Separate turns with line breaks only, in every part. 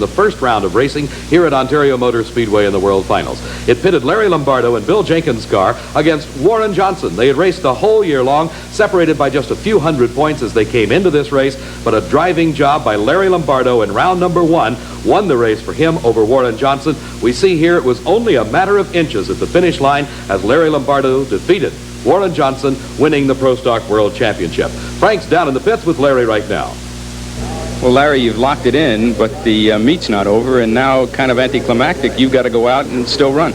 The first round of racing here at Ontario Motor Speedway in the World Finals. It pitted Larry Lombardo and Bill Jenkins' car against Warren Johnson. They had raced the whole year long, separated by just a few hundred points as they came into this race, but a driving job by Larry Lombardo in round number one won the race for him over Warren Johnson. We see here it was only a matter of inches at the finish line as Larry Lombardo defeated Warren Johnson, winning the Pro Stock World Championship. Frank's down in the pits with Larry right now.
Well, Larry, you've locked it in, but the meet's not over, and now kind of anticlimactic. You've got to go out and still run.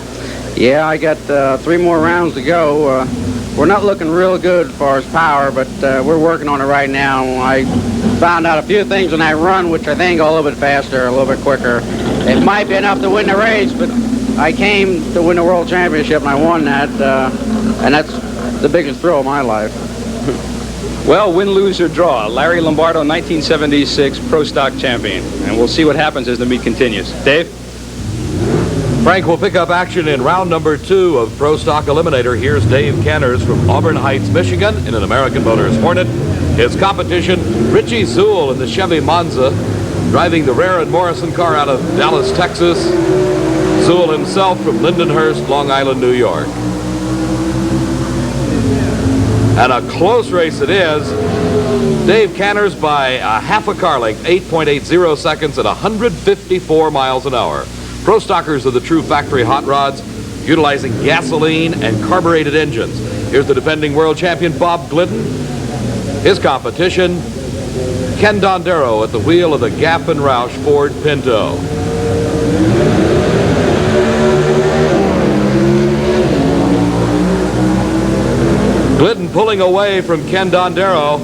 Yeah, I got 3 more rounds to go. We're not looking real good as far as power, but we're working on it right now. I found out a few things in that run, which I think are a little bit faster, a little bit quicker. It might be enough to win the race, but I came to win the World Championship, and I won that, and that's the biggest thrill of my life.
Well, win, lose, or draw, Larry Lombardo, 1976 Pro Stock champion. And we'll see what happens as the meet continues. Dave?
Frank will pick up action in round number 2 of Pro Stock Eliminator. Here's Dave Canners from Auburn Heights, Michigan, in an American Motors Hornet. His competition, Richie in the Chevy Monza, driving the Reher and Morrison car out of Dallas, Texas. Zool himself from Lindenhurst, Long Island, New York. And a close race it is. Dave Canners by a half a car length, 8.80 seconds at 154 miles an hour. Pro Stockers are the true factory hot rods, utilizing gasoline and carbureted engines. Here's the defending world champion, Bob Glidden. His competition, Ken Dondero at the wheel of the Gapp and Roush Ford Pinto. Glidden pulling away from Ken Dondero,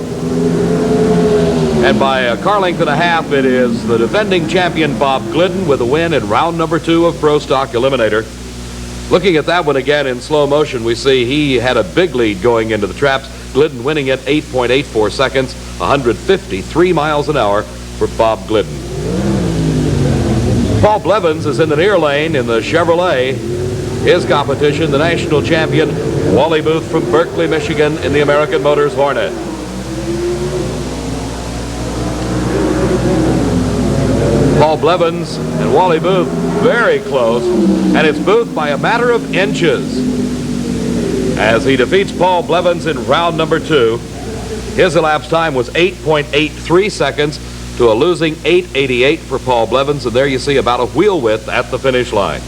and by a car length and a half, it is the defending champion Bob Glidden with a win in round number 2 of Pro Stock Eliminator. Looking at that one again in slow motion, we see he had a big lead going into the traps. Glidden winning at 8.84 seconds, 153 miles an hour for Bob Glidden. Paul Blevins is in the near lane in the Chevrolet. His competition, the national champion Wally from Berkeley, Michigan, in the American Motors Hornet. Paul Blevins and Wally very close, and it's Booth by a matter of inches as he defeats Paul Blevins in round number 2. His elapsed time was 8.83 seconds to a losing 8.88 for Paul Blevins, and there you see about a wheel width at the finish line.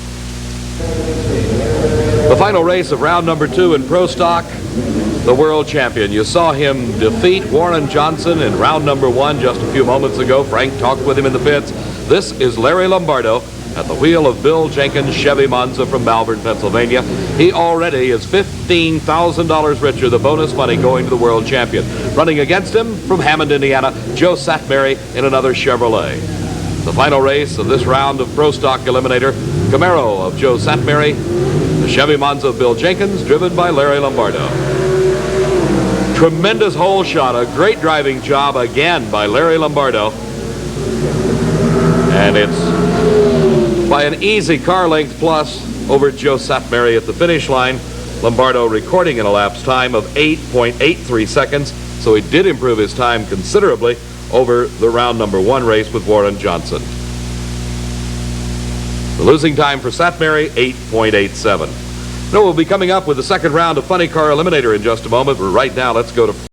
The final race of round number 2 in Pro Stock, the world champion. You saw him defeat Warren Johnson in round number 1 just a few moments ago. Frank talked with him in the pits. This is Larry Lombardo at the wheel of Bill Jenkins' Chevy Monza from Malvern, Pennsylvania. He already is $15,000 richer, the bonus money going to the world champion. Running against him from Hammond, Indiana, Joe Satmary in another Chevrolet. The final race of this round of Pro Stock Eliminator, Camaro of Joe Satmary, the Chevy Monza of Bill Jenkins, driven by Larry Lombardo. Tremendous hole shot, a great driving job again by Larry Lombardo. And it's by an easy car length plus over Joe Satmary at the finish line. Lombardo recording an elapsed time of 8.83 seconds, so he did improve his time considerably over the round number 1 race with Warren Johnson. The losing time for Satmary, 8.87. We'll be coming up with the second round of Funny Car Eliminator in just a moment, but right now let's go to